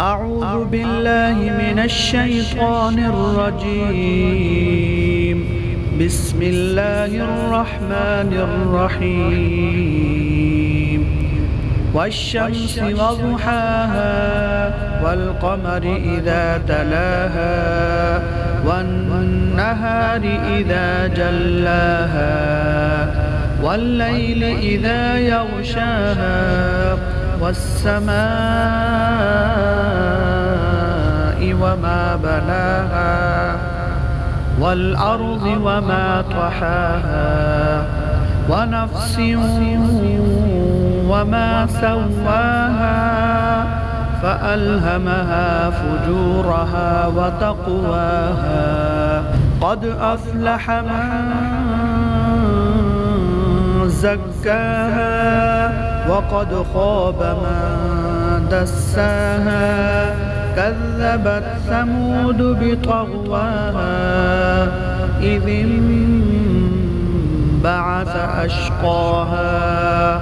أعوذ بالله من الشيطان الرجيم. بسم الله الرحمن الرحيم. والشمس وضحاها والقمر إذا تلاها والنهار إذا جلاها والليل إذا يغشاها والسماء وما بناها والأرض وما طحاها ونفس وما سواها فألهمها فجورها وتقواها. قد أفلح من زكاها وقد خاب من دساها. كذبت ثمود بطغواها إذ انبعث أشقاها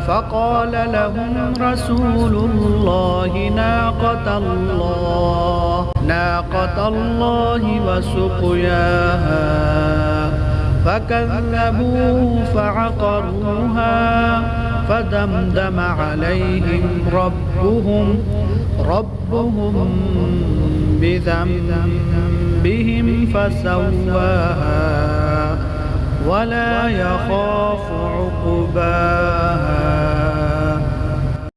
فقال لهم رسول الله ناقة الله وسقياها فكذبوه فعقروها فدمدم عليهم ربهم بذنبهم فسواها ولا يخاف عقباها.